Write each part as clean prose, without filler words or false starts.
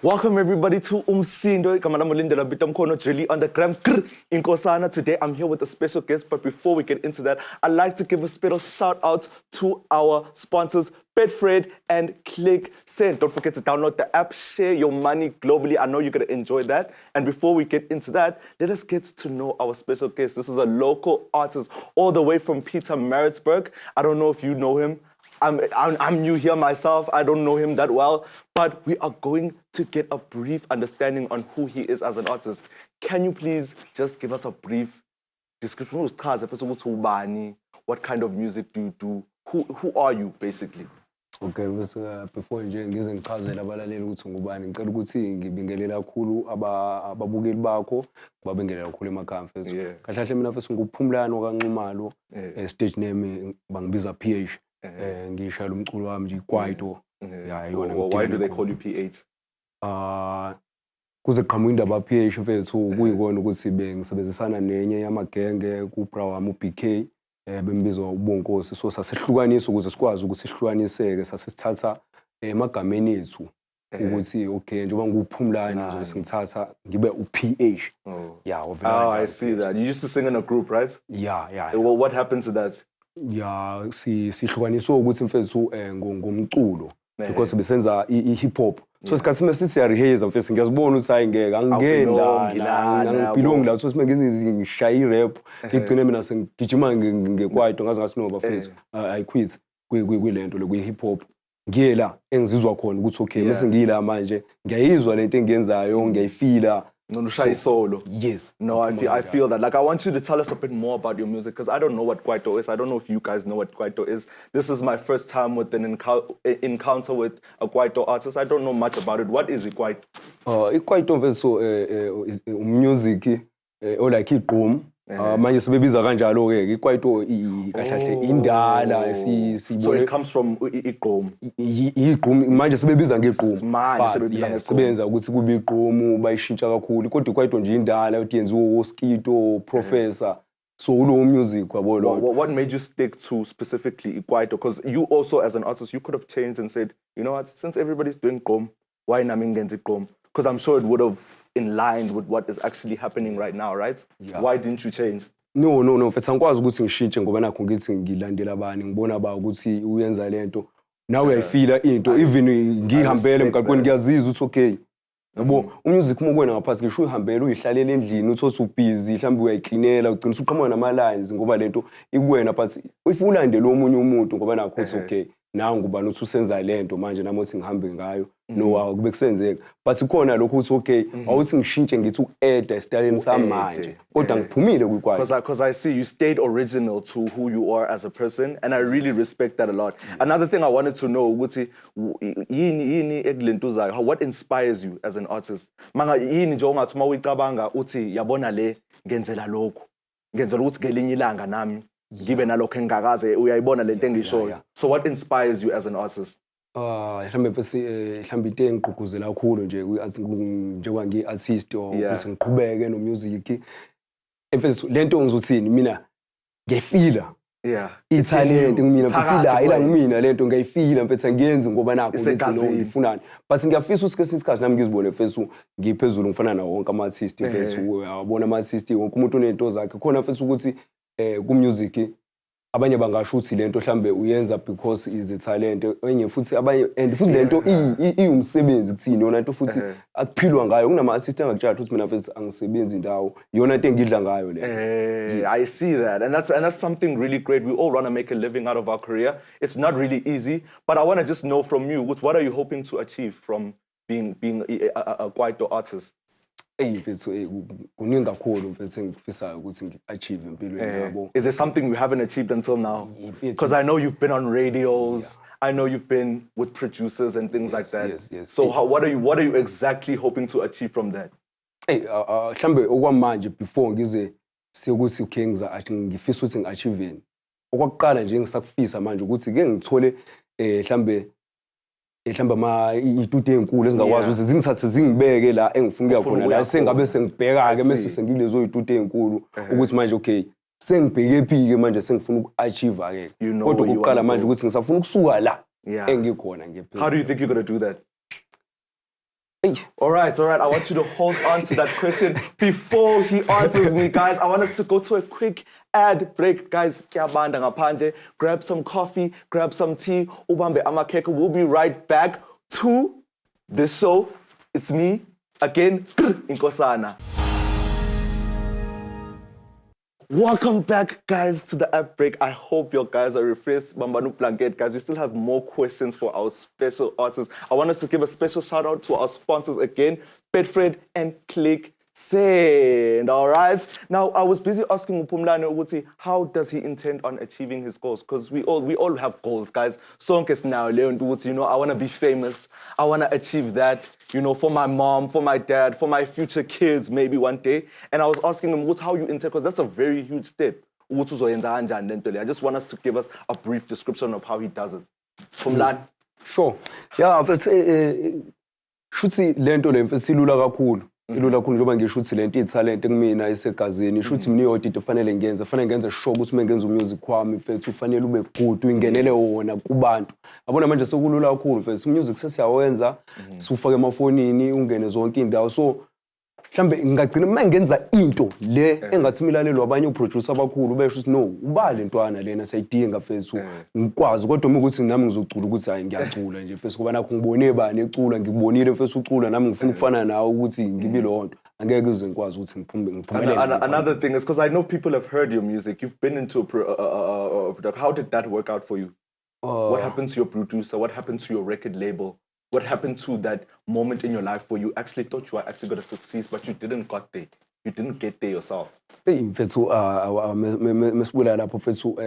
Welcome everybody to UMSINDO. Really on the gram. Inkosana. Today I'm here with a special guest, but before we get into that, I'd like to give a special shout out to our sponsors, Betfred and ClickSend. Don't forget to download the app, share your money globally. I know you're going to enjoy that. And before we get into that, let us get to know our special guest. This is a local artist all the way from Pietermaritzburg. I don't know if you know him. I'm new here myself. I don't know him that well, but we are going to get a brief understanding on who he is as an artist. Can you please just give us a brief description? What kind of music do you do? Who are you, basically? Okay, before nje ngize ngichazela abalaleli ukuthi ngubani ngicela ukuthi ngibingelela kakhulu ababukeli bakho babingelela kakhulu emakhaya mfethu. Kahle kahle mina mfethu nguphumlani wakanxumalo stage name bangibiza PH. Ngishayela umculo wami nje kwaito. Why do they call you PH? Kuze qhamuka indaba PH mfethu kuyikona ukuthi bengisebenzisana nenye yamagenge kuBra wami uBK. Bembizwa ubonkosi so sasihlukanisa ukuze sikwazi ukuthi sihlukaniseke sasisithatha emagameni ethu ukuthi okay njengoba nguphumlani nje singithatha ngibe uPH. I see that. You used to sing in a group, right? Yeah. Well, what happened to that? Sihlukaniswe ukuthi mfethu ngomculo because besenza i-hip hop. So sikhathi masithi rehearse mfethu ngiyazibona ukuthi hayi ngeke angibelongi la so ngishaya i-rap ngigcine mina sengigijima ngekwaito ngaze ngasinoba bafethu I quit kwilento le kwi-hip hop ngiye la engizizwa khona ukuthi okay bese ngiyila manje ngiyayizwa lento engiyenzayo ngiyayifila. No, shy solo. Yes. No, I feel that. Like, I want you to tell us a bit more about your music because I don't know what kwaito is. I don't know if you guys know what kwaito is. This is my first time with an encounter with a kwaito artist. I don't know much about it. What is kwaito? Kwaito so music or like igqom. Manje sibebiza kanjalo ke ikwaito kahle indala sibone. So it comes from igqom. Igqom manje sibebiza ngegqom. Manje sebenza ukuthi kube igqom bayishintsha kakhulu kodwa ikwaito nje indala uthi yenziwa oskito professor so ulo music kwabolo. What made you stick to specifically ikwaito? Because you also as an artist you could have changed and said, you know what, since everybody's doing gqom, why nami ngenze igqom? Because I'm sure it would have in line with what is actually happening right now, right? Yeah. Why didn't you change? No, mfethu angikwazi ukuthi ngishintshe ngoba nakho ngithi ngilandela abani ngibona ba ukuthi uyenza lento nawe uyayifila into even ngihambele emgaqweni ngiyazizwa ukuthi okay yabo umusic uma ngaphasi ngisho uhambele uyihlalele endlini uthothi ubusy mhlawumbe uyayiklinela ugcina usuqhamuka nama lines ngoba lento ikuwena but if ulandele omunye umuntu ngoba nakho uthi okay nawe ngubani uthi usenza lento manje nami uthi ngihambe ngayo no kube kusenzeka but ikhona lokho uthi okay awuthi ngishintshe ngithi uku-add styleni samanje kodwa ngiphumile kwikwaito because I see you stayed original to who you are as a person and I really respect that a lot. Another thing I wanted to know ukuthi yini ekulentuzayo, what inspires you as an artist? Manga yini nje ongathi mawuyicabanga uthi yabona le ngenzela lokho ngenzela ukuthi ngelinye ilanga nami ngibe nalokho engakaze uyayibona lento engishoyo. So what inspires you as an artist? Mhlambe mhlambe into engigqugquzela kakhulu nje njengoba ngi-artist ukuthi ngiqhubeke no-music mfethu lento ngizothini mina ngiyafila ithalente kumina futhi ila ngimina lento ngiyayifila mfethu ngiyenze ngoba nakho ngithi ngifunani but ngiyafisa ukuthi kesinye isikhathi nami ngizibone mfethu ngiphezulu ngifana nawo wonke ama-artist mfethu uyabona ama-artist wonke umuntu unento zakhe khona mfethu ukuthi ku-music abanye bangasho ukuthi lento mhlambe uyenza because is a talent enye futhi abanye and futhi lento iumsebenzi kuthini yona into futhi akuphilwa ngayo kunama artist angakutshela ukuthi mina mfethu angisebenzi indawo yona into engidla ngayo le. I see that and that's something really great. We all want to make a living out of our career. It's not really easy, but I want to just know from you what are you hoping to achieve from being a kwaito artist? Mfethu kuningi kakhulu mfethu engifisayo ukuthi ngi-achieve empilweni yabo. Is there something you haven't achieved until now? Because I know you've been on radios. I know you've been with producers and things like that. Yes. So what are you exactly hoping to achieve from that? Mhlambe okwamanje before ngize sekuthi okay ngifisa ukuthi ngi-achieve okwakuqala nje ngisakufisa manje ukuthi ke ngithole mhlambe itude ezinkulu ezingakwazi ukuthi zingithathe zingibeke la engifuna ukuya khona la sengabe sengibheka ke mase sengilezo itude ezinkulu ukuthi manje okay sengibheke phi ke manje sengifuna uku-achieve ke kodwa ukuqala manje ukuthi ngisafuna ukusuka la engikhona ngephezulu. How do you think you're going to do that? All right. I want you to hold on to that question before he answers me, guys. I want us to go to a quick ad break, guys. Kyabanda ngaphandle. Grab some coffee, grab some tea. Ubambe amakeke. We'll be right back to the show. It's me again, Inkosana. Welcome back, guys, to the app break. I hope your guys are refreshed. Bambanu Blanket, guys. We still have more questions for our special artists. I want us to give a special shout out to our sponsors again, Betfred and Click Send. All right. Now, I was busy asking Upumlane Uguti, how does he intend on achieving his goals? Because we all have goals, guys. Sonkes now, Leon Uguti, I want to be famous. I want to achieve that, for my mom, for my dad, for my future kids, maybe one day. And I was asking him, what's how you intend, because that's a very huge step. I just want us to give us a brief description of how he does it. Pumlane. Sure. Yeah, but shuthi lento le mfethu ilula kakhulu. Ilula kakhulu njengoba ngisho ukuthi lento italent kumina isegazini. Shuthi mina yodwa fanele ngenze sure ukuthi mengenza umusic wami mfethu ufanele ube good uyingenele wona kubantu. Yabona manje sekulula kakhulu mfethu umusic sesiyawenza sifake emafonini ungene zonke indawo. So mhlambe ngagcina mangenza into le engathi milalelo abanye uproducer abakhulu besho ukuthi no ubale ntwana lena sayidinga mfethu ngikwazi kodwa uma ukuthi nami ngizocula ukuthi hayi ngiyacula nje mfethu kuba nakho ngibone bani ecula ngikubonile mfethu ucula nami ngifuna ukufana nawe ukuthi ngibe lonto angeke uze ngikwazi ukuthi ngiphumelele. Another thing is because I know people have heard your music, you've been into a production. How did that work out for you? What happened to your producer? What happened to your record label? What happened to that moment in your life where you actually thought you were actually going to succeed, but you didn't get there? You didn't get there yourself. Mfethu mesibula lapho mfethu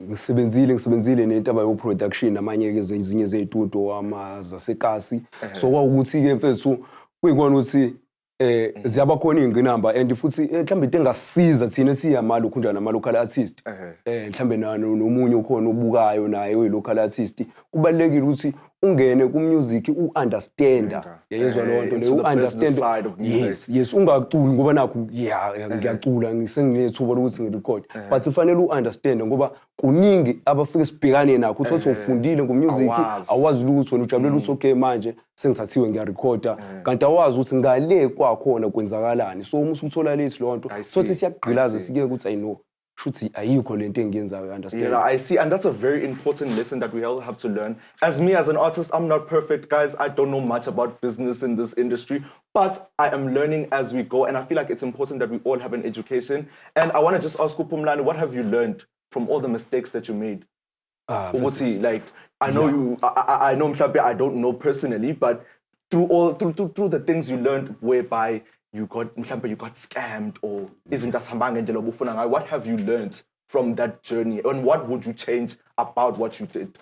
ngisebenzile nento abayo production namanye ke ezinye zeyituto amazasekasi. So kwaukuthi ke mfethu kuyikona ukuthi ziyabakhona ingqinamba and futhi mhlambe into engasiza thina siyamali ukhunjana nama local artist mhlambe nomunye ukhona obukayo naye we local artist kubalekile ukuthi ungene ku music uunderstanda yezwa lonto le uunderstand yes ungaculi ngoba nakho ngiyacula ngisenginethuba lokuthi ngirecord but sifanele uunderstand ngoba kuningi abafike sibhekane nakho uthi ufundile ngomusic awazi ukuthi wena ujabulela ukuthi okay manje sengisathiwe ngiyarecorda kanti awazi ukuthi ngale kwakhona kwenzakalani. So uma usuthola lesi lonto sothi siyaqgilaza sike ukuthi I know shuthi ayikho lento engiyenzayo understand. Yeah, I see, and that's a very important lesson that we all have to learn. As me as an artist, I'm not perfect, guys. I don't know much about business in this industry, but I am learning as we go, and I feel like it's important that we all have an education. And I want to just ask Upumlane, what have you learned from all the mistakes that you made? Like I know you, I know Mhlape, I don't know personally, but through the things you learned whereby you got scammed or isn't that something? What have you learned from that journey, and what would you change about what you did?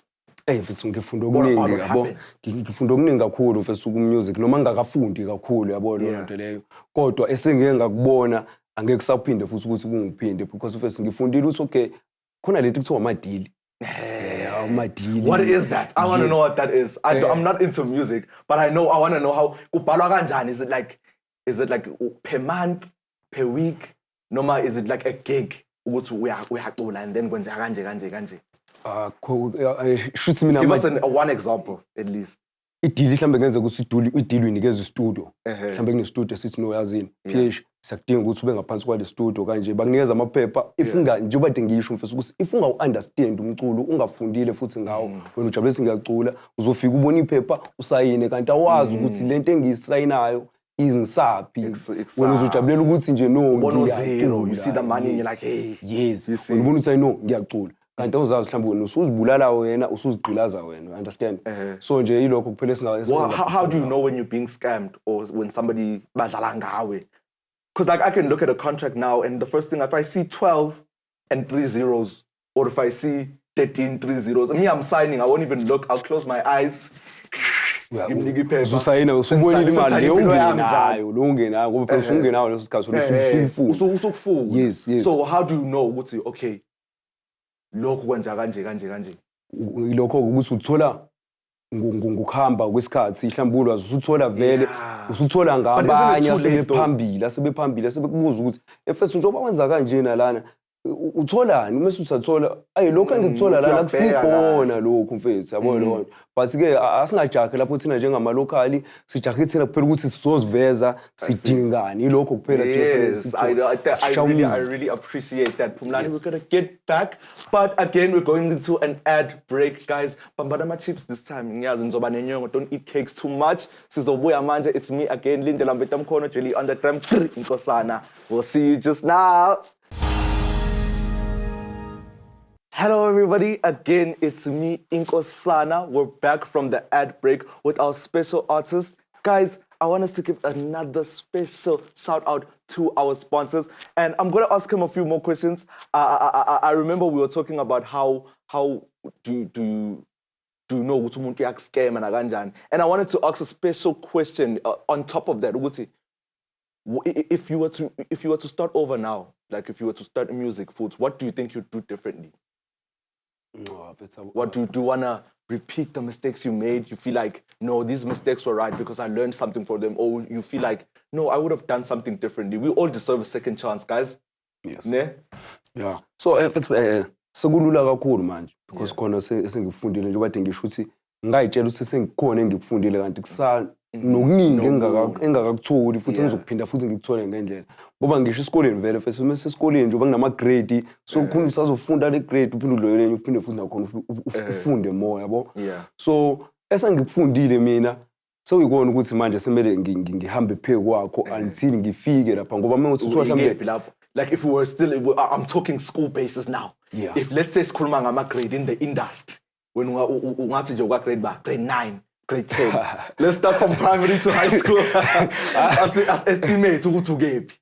Mfethu ngifunda okuningi yabo ngifunda okuningi kakhulu mfethu ku music noma ngakafundi kakhulu yabo lonto leyo kodwa esengeke ngakubona angeke kusaphinde futhi ukuthi kungiphinde because mfethu ngifundile ukuthi okay khona lento kuthiwa amadili. What is that? I want to know what that is. I'm not into music, but I want to know how kubhalwa kanjani. Is it like per month, per week? Noma is it like a gig? Ukuthi uyacula and then kwenzeka kanje. Give us one example at least. Idili mhlambe ngenze ukuthi idili unikeza studio. Mhlambe kune studio sithi no yazini. PH sakudinga ukuthi ube ngaphansi kwale studio kanje bakunikeza amaphepha if njengoba ngisho mfethu ukuthi if unga-understand umculo ungafundile futhi ngawo wena ujabulisa ngiyacula uzofika ubona iphepha usayine kanti awazi ukuthi lento engiyisayinayo ingisaphi wena uzojabulela ukuthi nje no ngiyacula. You see the money and you're like hey yes ubona ukuthi no ngiyacula kanti awuzazi mhlawumbe wena usuzibulala wena usuzigqilaza wena understand. So nje ilokho kuphela singawe. How do you know when you're being scammed or when somebody badlala ngawe? Because like I can look at a contract now and the first thing, if I see 12 and 3 zeros or if I see 13 3 zeros, me I'm signing, I won't even look, I'll close my eyes. Usayina usubonile imali leyo ungenayo ngoba phela usungenayo leso sikhathi usufuna. Yes. So how do you know ukuthi okay lokho kwenza kanje? Lokho ukuthi uthola ngokuhamba kwesikhathi mhlawumbe usuthola vele usuthola ngabanye asebephambili asebekubuza ukuthi efethu njengoba wenza kanje nalana utholani uma usathola lokho engikuthola la kusikhona lokho mfethu yabo lo but ke asingajahe lapho thina njengama locally sijahe thina kuphela ukuthi sizoziveza sidingani ilokho kuphela thina I really appreciate that. Phumlani, we're going to get back, but again we're going into an ad break, guys. Bambana ma chips this time. Ngiyazi nizoba nenyongo, don't eat cakes too much. Sizobuya manje, it's me again, Lindela Mbetamkhono, Jelly Undergram, Inkosana. We'll see you just now. Hello everybody, again it's me, Inkosana. We're back from the ad break with our special artist. Guys, I want us to give another special shout out to our sponsors, and I'm going to ask him a few more questions. I remember we were talking about how do you know ukuthi umuntu uyakuscam na kanjani, and I wanted to ask a special question on top of that. Ukuthi, if you were to start over now, like if you were to start music foods, what do you think you'd do differently? What do you want to repeat the mistakes you made? You feel like, no, these mistakes were right because I learned something from them. Or you feel like, no, I would have done something differently. We all deserve a second chance, guys. Yes. Ne? Yeah. So if it's sekulula kakhulu manje because khona sengifundile nje bade ngisho ukuthi ngayitshela ukuthi sengikhona engikufundile kanti kusana nokuningi engakakutholi futhi ngizokuphinda futhi ngikuthole ngendlela ngoba ngisho esikoleni vele first uma sesikoleni nje banginama grade so kukhona usazofunda le grade uphinde udloyeleni uphinde futhi nakhona ufunde more yabo. So esengikufundile mina sewuyikona ukuthi manje semele ngihambe phe kwakho until ngifike lapha ngoba mengithi uthola mhlambe like if we were still, I'm talking school basis now. If let's say sikhuluma ngama grade in the industry, when ungathi nje grade 9, grade 10. Let's start from primary to high school. as estimate ukuthi ukephi.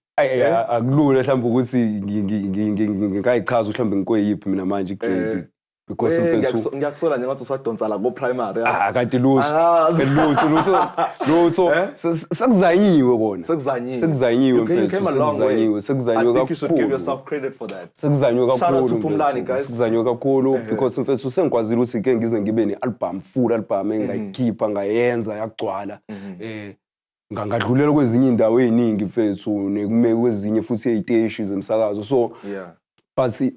Akulula mhlawumbe ukuthi ngikayichaza mhlawumbe ngikweyiphi mina manje grade because ngiyakusola nje ngathi usadonsa la go primary. Kanti lutho sekuzanyiwe kona. Sekuzanyiwe mfethu. Sekuzanyiwe kakhulu. You should give yourself credit for that. Sekuzanyiwe kakhulu. Shout out to Phumlani, guys. Sekuzanyiwe kakhulu because mfethu sengikwazile ukuthi ke ngize ngibe ne-album, full album engayikhipha ngayenza yagcwala. Ngadlulela kwezinye indawo eziningi mfethu nekumeke kwezinye futhi eziteshi zemsakazo. So but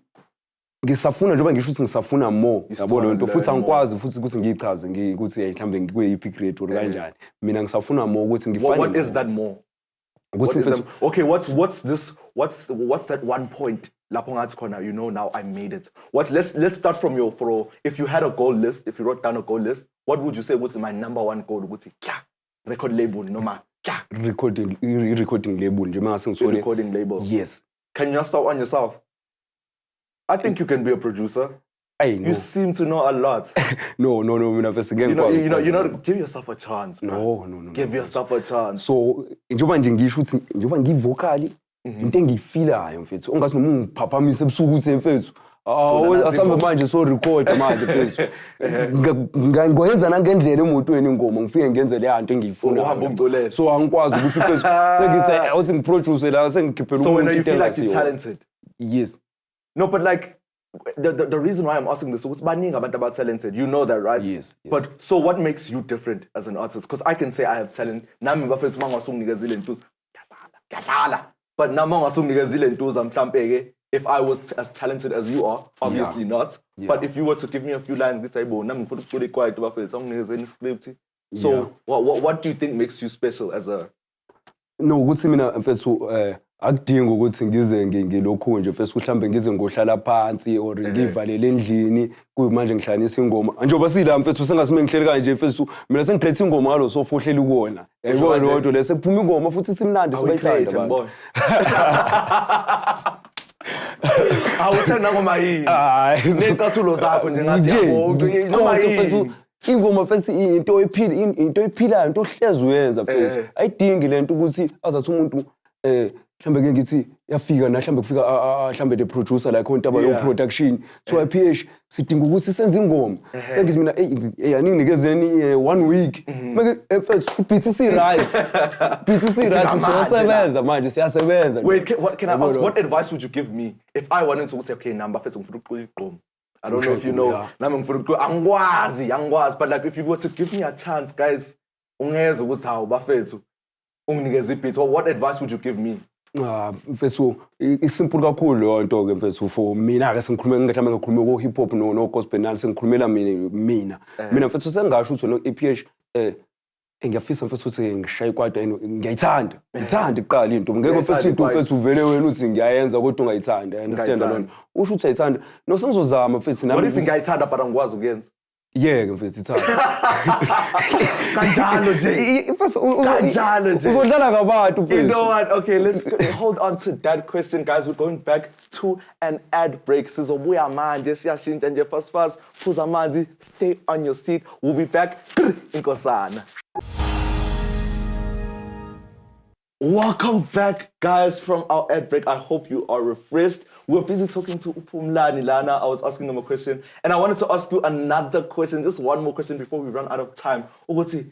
ngisafuna njengoba ngisho ukuthi ngisafuna more yabo lo nto futhi angikwazi futhi ukuthi ngiyichaze ukuthi mhlambe ngikwe grade or kanjani mina ngisafuna more ukuthi ngifanye. What is that more? Okay, what's that one point lapho ngathi khona, you know, now I made it. Let's start from if you had a goal list, if you wrote down a goal list, what would you say was my number one goal? Ukuthi record label noma recording label nje mase ngisole recording label. Yes. Can you start on yourself? I think you can be a producer. You seem to know a lot. No, mina first again. You know, give yourself a chance, bro. No. Give yourself a chance. So, njengoba nje ngisho ukuthi njengoba ngivocali into engiyifeelayo mfethu. Ongathi noma ngiphaphamisa ebusuku ukuthi mfethu. Asambe manje so record manje mfethu. Ngoyenza nangendlela emotweni ingoma ngifike ngenze le yanto engiyifuna. Uhamba umculela. So angikwazi ukuthi mfethu sengithi awuthi ngiproduce la sengikhiphela umuntu. So when you feel like you're talented. Yes. No, but like the reason why I'm asking this is baningi abantu aba talented. You know that, right? Yes. But so what makes you different as an artist? Because I can say I have talent. Nami bafethu mangasungikezile ntuza. Ngiyadlala. But nami mangasungikezile ntuza mhlambe ke if I was as talented as you are, obviously not. But if you were to give me a few lines ngithi ayibo nami ngifuna ukucula quiet bafethu anginikezeni script. So what do you think makes you special as a No, ukuthi mina mfethu akudingi ukuthi ngize ngilokhu nje first mhlambe ngize ngohlala phansi or ngivalele endlini kuyimanje ngihlanisa ingoma njengoba sila mfethu sengasime ngihleli kanje first mina sengiphethe ingoma ngalo so fohleli kuona yayibona lodwa lese kuphuma ingoma futhi simnandi sibayithanda abantu awuthanda ngoma yini necathulo zakho nje ngathi ngoma yini ingoma first into ephilayo into ohlezi uyenza first ayidingi lento ukuthi azathi umuntu mhlambe ke ngithi yafika na mhlambe kufika mhlambe the producer like on taba yo production so IPH sidinga ukuthi senze ingoma sengithi mina yaninikezeni 1 week manje first BTC rice siyasebenza manje siyasebenza. Wait, can I ask what advice would you give me if I wanted to say okay namba first ngifuna ukuqula igqomo? I don't know if you know nami ngifuna ukuqula angikwazi but like if you were to give me a chance guys ungeza ukuthi hawu bafethu unginikeza ibeat, what advice would you give me? mfethu isimple kakhulu leyo nto ke mfethu for mina ke sengikhuluma ngihlamba ngikhuluma ko hip hop no gospel nani sengikhulumela mina mfethu sengasho ukuthi no EPH ngiyafisa mfethu ukuthi ngishaye kwada ngiyayithanda iqala into ngeke mfethu into mfethu uvele wena uthi ngiyayenza kodwa ungayithanda I understand lona usho ukuthi ayithanda no sengizozama mfethu nami what if ngiyayithanda but angikwazi ukuyenza yeah mfethu ithanda kanjalo nje kanjalo nje uzodlala ngabantu mfethu you know what okay let's hold on to that question guys we're going back to an ad break sizobuya manje siyashintsha nje fast phuza amanzi stay on your seat we'll be back inkosana. Welcome back, guys, from our ad break. I hope you are refreshed. We were busy talking to Upumlani Lana. I was asking them a question, and I wanted to ask you another question, just one more question before we run out of time. Uguti,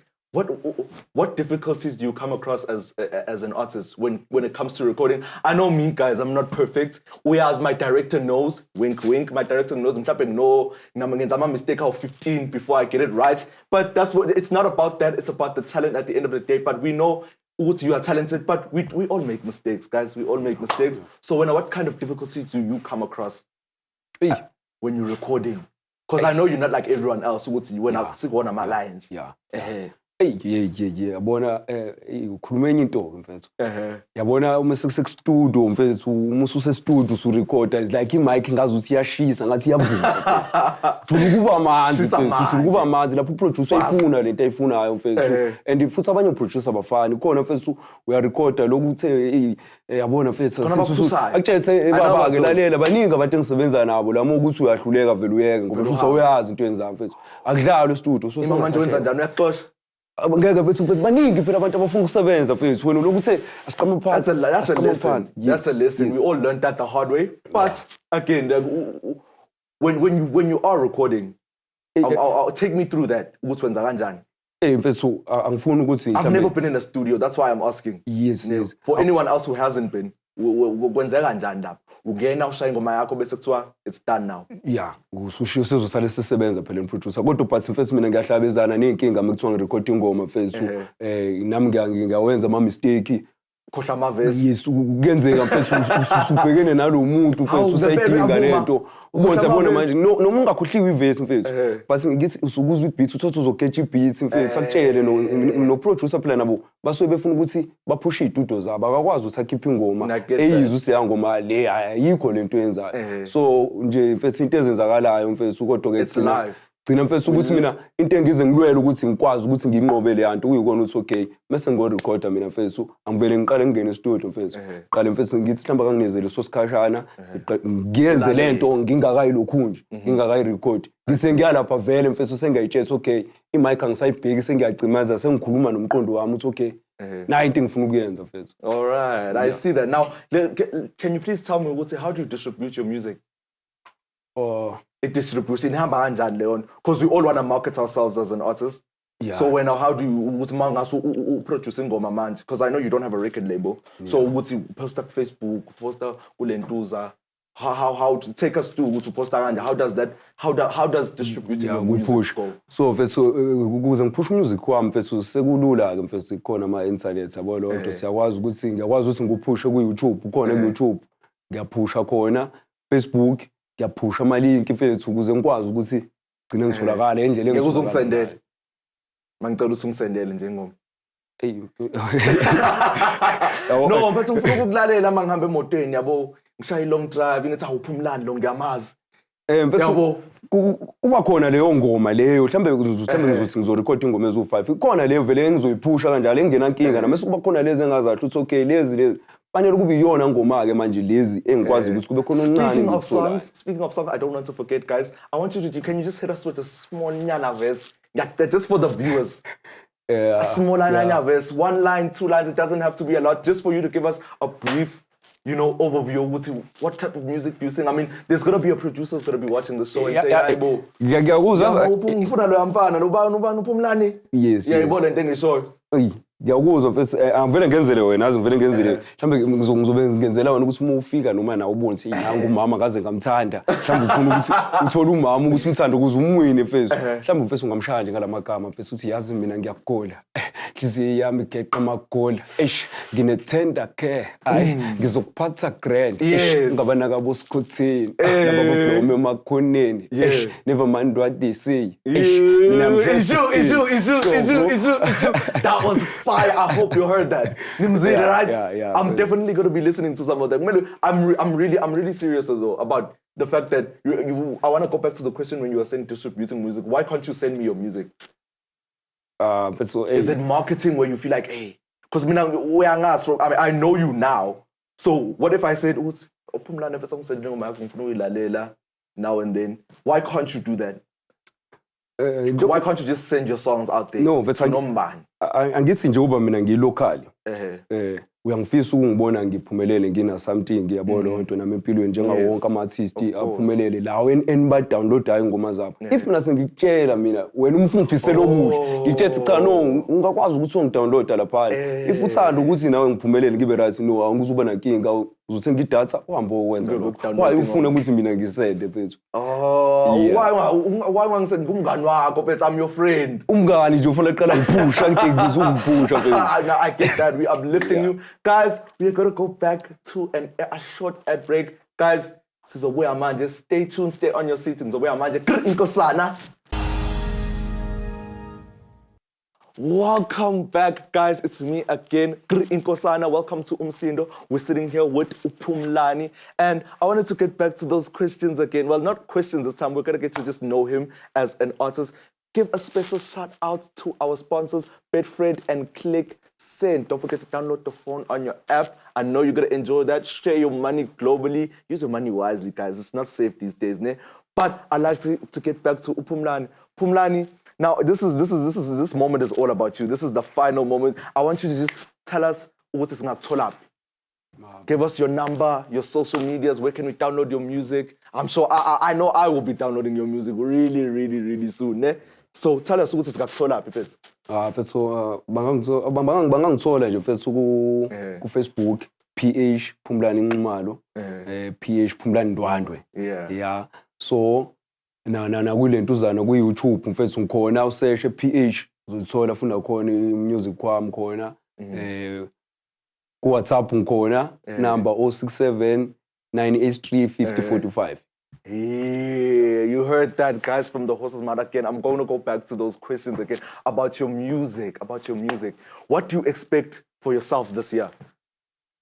what difficulties do you come across as an artist when it comes to recording? I know me, guys, I'm not perfect. Whereas my director knows, wink, wink, my director knows I'm tapping no, I'm a mistake of 15 before I get it right. But that's what, it's not about that. It's about the talent at the end of the day. But we know you are talented, but we all make mistakes, guys. We all make mistakes. So what kind of difficulties do you come across when you're recording? Because I know you're not like everyone else. When I see one of my lines. Yeah. Yabona ukhuluma enye into mfethu yabona uma sekustudio mfethu uma ususestudio usurecorda is like imic ngazi uthi iyashisa ngathi iyavuza julu kuba amanzi mfethu julu kuba amanzi lapho producer ayifuna lento ayifunayo mfethu and futhi abanye producer abafani khona mfethu uyarecorda lokuthe yabona mfethu akutshela baba ke lalela baningi abantu engisebenza nabo lamo ukuthi uyahluleka vele uyeke ngoba futhi awuyazi into yenzayo mfethu akudlalo estudio so manje wenza njani uyaxosha ngeke bethu baningi phela abantu abafuna ukusebenza mfethu wena lokuthe asiqhamuke phansi that's a lesson we all learned that the hard way but again when you are recording I'll take me through that ukuthi wenza kanjani mfethu angifuni ukuthi I've never been in a studio that's why I'm asking yes for anyone else who hasn't been kwenzeka kanjani lapho ungena ushaya ingoma yakho bese kuthiwa it's done now yeah usushiyo sizosala sisebenza phela umproducer kodwa but mfethu mina ngiyahlabezana nenkinga mekuthiwa ngirecord ingoma mfethu nami ngiyawenza ama mistake khohla ama verse yes kuyenzeka mfethu usubhekene nalomuntu mfethu usayidinga lento ubonza bona manje noma ungakhohliwe iverse mfethu base ngithi usukuzwa ibeat uthatha uzoketch ibeat mfethu sakutshele no producer phela nabo basuke befuna ukuthi baphushe idudo zabo akakwazi ukuthi akhiphe ingoma eyizwe siya ngoma le ayikho lento yenzayo so nje mfethu into ezenzakalayo mfethu kodwa ke it's live gcina mfethu ukuthi mina into engize ngilwele ukuthi ngikwazi ukuthi nginqobele yanto kuyikona ukuthi okay mase ngo-recorder mina mfethu angivele ngiqale ngene e-studio mfethu qale mfethu ngithi hlamba kanginezele so sikhashana ngiyenze lento ngingakayilokhunje ngingakayirecord ngise ngiyalapha vele mfethu sengiyayitshela okay imic angisayibheki sengiyacimaza sengikhuluma nomqondo wami uthi okay na into engifuna ukuyenza mfethu all right I see that now can you please tell me ukuthi how do you distribute your music distribution ihamba kanjani leyo because we all want to market ourselves as an artist so how do you ukuthi mangaso uproduce ingoma manje because I know you don't have a record label so ukuthi posta ku Facebook posta kulentuza how to take us through ukuthi posta kanje how does distributing your music go so mfethu ukuze ngipush music wami mfethu sekulula ke mfethu khona ama internet yabo lonto siyakwazi ukuthi ngiyakwazi ukuthi ngikuphushe ku YouTube khona ku YouTube ngiyaphusha khona Facebook ngiyaphusha ama link mfethu ukuze ngikwazi ukuthi gcine ngitholakala endlela engikuzo ngisendele mangicela ukuthi ungisendele njengoma no mfethu ngifuna ukulalela mangihambe emotweni yabo ngishaya long drive ngithi awuphumlani lo ngiyamazi mfethu kuba khona leyo ngoma leyo mhlambe ngizothi ngizorecord ingoma ezo5 khona leyo vele engizoyiphusha kanjalo engena nkinga namase kuba khona lezi engazahle ukuthi okay lezi fanele kube iyona ngoma ke manje lezi engikwazi ukuthi kube khona uncane speaking of songs I don't want to forget guys I want you to can you just hit us with a small nyana verse just for the viewers a small nyana verse 1 line 2 lines it doesn't have to be a lot just for you to give us a brief overview of what type of music do you sing I mean there's going to be a producer who's going to be watching the show and say hayibo ngiyakuzwa ngifuna lo yamfana nobani uphumlani yes yayibona into engishoyo ngiyakuzwa mfethu angivele ngenzele wena azi ngivele ngenzele mhlambe ngizobe ngenzela wena ukuthi uma ufika noma na ubone ukuthi nangu umama kaze ngamthanda mhlambe ufuna ukuthi uthole umama ukuthi umthande ukuze umwine mfethu mhlambe mfethu ungamshaya nje ngalamagama mfethu uthi yazi mina ngiyakugola inhliziyo yami geqa amagola nginethenda care hayi ngizokuphatha grand ngabana kabo sikhothini nababo blome emakhoneni never mind what they say mina that was fire. I hope you heard that. Nimzida, right? Yeah, I'm definitely going to be listening to some of them. I'm really serious though about the fact that I want to go back to the question when you were saying distributing music. Why can't you send me your music? But so, is it marketing where you feel like, hey, because I know you now. So what if I said, now and then? Why can't you do that? Why can't you just send your songs out there? No, but angithi njengoba mina ngilocal uyangifisa ukungibona ngiphumelele ngina something ngiyabona lonto nami empilweni njengawo wonke ama-artist aphumelele lawo enba downloadayo ingoma zabo if mina sengikutshela mina wena umfungifisela okuhle ngithethe cha no ungakwazi ukuthi ungidownloada lapha if uthanda ukuthi nawe ngiphumelele ngibe right no awungizuba nankinga uzothenga idatha uhambe ukwenza lokho why ufuna ukuthi mina ngisende mfethu why wangisethi ngumngani wakho mfethu I'm your friend umngani nje ufuna uqala ngiphusha ngitshengisa ungiphusha mfethu I get that we uplifting you guys we are going to go back to a short ad break guys sizobuya manje stay tuned stay on your seat sizobuya manje inkosana. Welcome back, guys. It's me again, Inkosana. Welcome to UMSINDO. We're sitting here with Uphumlani. And I wanted to get back to those questions again. Well, not questions this time. We're going to get to just know him as an artist. Give a special shout out to our sponsors, Betfred and Click Send. Don't forget to download the phone on your app. I know you're going to enjoy that. Share your money globally. Use your money wisely, guys. It's not safe these days, né? But I'd like to get back to Uphumlani. Uphumlani, now, this moment is all about you. This is the final moment. I want you to just tell us what is going to up. Give us your number, your social medias. Where can we download your music? I'm sure I know I will be downloading your music really soon. Ne? So tell us what is going to up. So bangangithola nje mfethu ku Facebook PH Phumlani Nxumalo PH Phumlani Ndwandwe. Yeah. So na kulentuzana ku YouTube mfethu ngikhona usearch PH uzothola funa khona music kwami khona ku WhatsApp ngikhona number 067 983 5045. Yeah, you heard that, guys, from the horse's mouth again. I'm going to go back to those questions again about your music. What do you expect for yourself this year?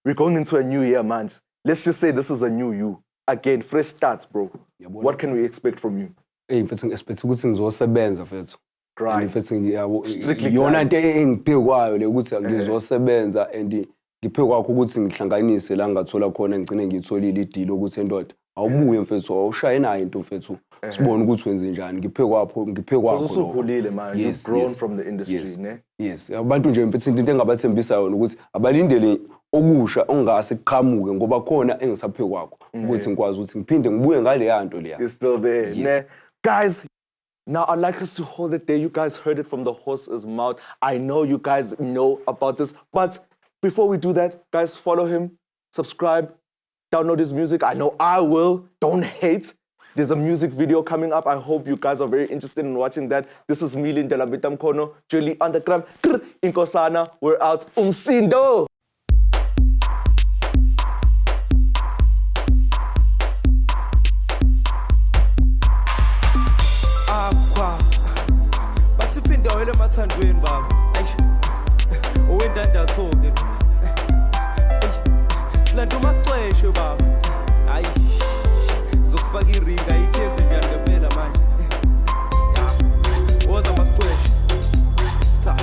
We're going into a new year, man. Let's just say this is a new you. Again, fresh starts, bro. What can we expect from you? Mfethu ngiexpect ukuthi ngizosebenza mfethu. Right. Mfethu ngiyona into engiphekwayo le ukuthi ngizosebenza and ngiphekwayo ukuthi ngihlanganise la ngathola khona ngicine ngitholile ideal ukuthi endoda awubuye mfethu awushaye nayo into mfethu sibone ukuthi wenze njani ngiphekwayo usukhulile manje you've grown from the industry ne yes abantu nje mfethu into engabathembisa yona ukuthi abalindele okusha ongase kuqhamuke ngoba khona engisaphekwakho ukuthi ngikwazi ukuthi ngiphinde ngibuye ngale yanto leya. It's still there ne guys. Now, I'd like us to hold it there. You guys heard it from the horse's mouth. I know you guys know about this. But before we do that, guys, follow him, subscribe, download his music. I know I will. Don't hate. There's a music video coming up. I hope you guys are very interested in watching that. This is Milin Delabitam Kono, Julie on the gram. Inkosana, we're out. UMSINDO! Mathandweni baba owendanda thoke silanda umasixweshe baba hayi ngizokufaka iringa ikhenze njani ngempela manje ya woza masixweshe cha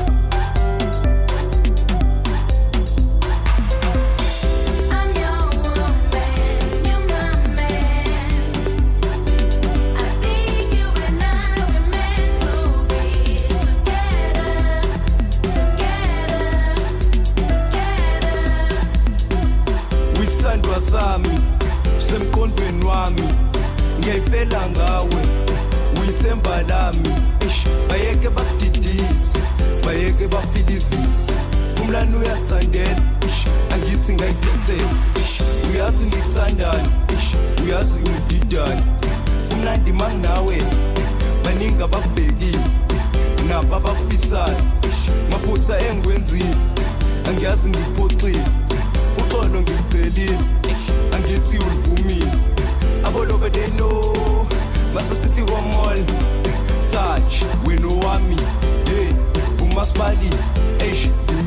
sami semkondweni wami ngiyayifela ngawe uyithemba lami bayeke bakudidise bayeke bafilizise umlando uyathandela angithi ngayikhethela uyazi ngithandani uyazi ungididani umnandi manginawe baningi abakubhekile nabo abakufisayo maphutha engikwenzile angiyazi ngikuphoxile uxolo ngikucelile angithi ulivumile abolobe they know masasithi wamall touch wena wami hey umasipali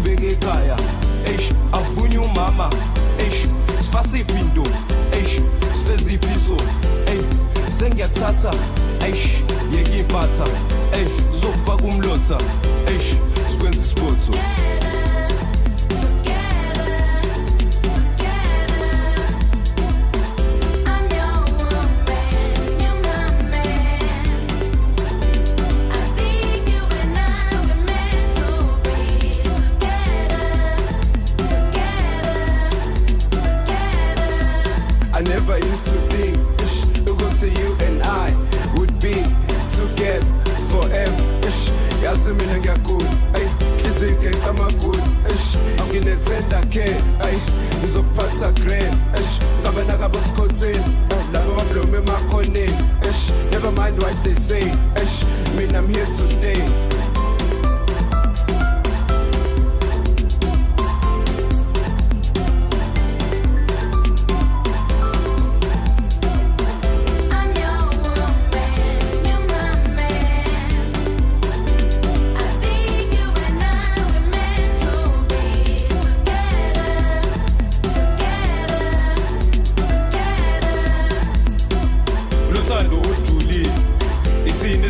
ngimbeke ekhaya avunywe umama sifasa ivindo sifeza ifiso sengiyakuthatha yeke iphatha sokufaka umlotha sikwenza isipotho I never used to think to you and I would be together forever. Yazi mina ngiyakula, hliziyo ngamakhulu, nginethenda care, ngizokuphatha grand, ngabana kabosikhotheni, labo bablome emakhoneni, never mind what they say, mina I'm here to stay.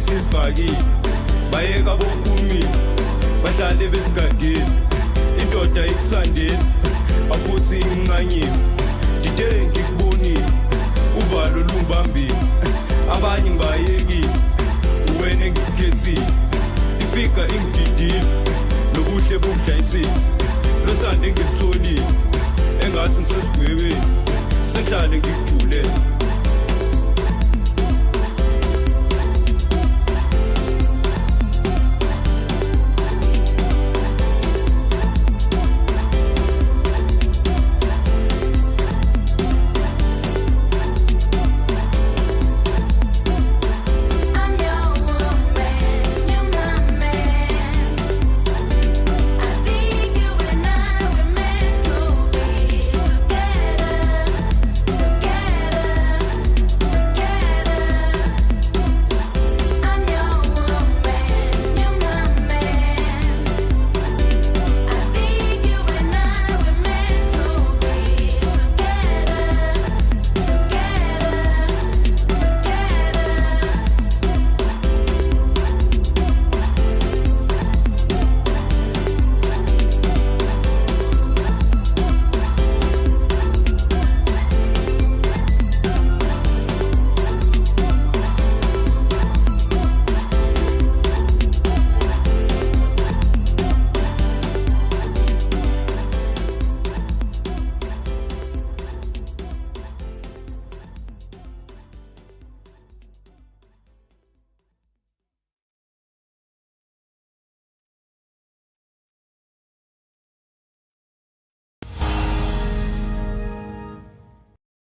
Sivakile bayeka bokhumile bahlale besigagile indoda ikuthandile afuthi inqanyile ngide ngikubonile uvalo lumbambile abanye ngibayekile uwena engikukhethile ifika ingididile nobuhle bokudlayisile lothando engikutholile engathi ngisesigwebeni senhlale ngikujulele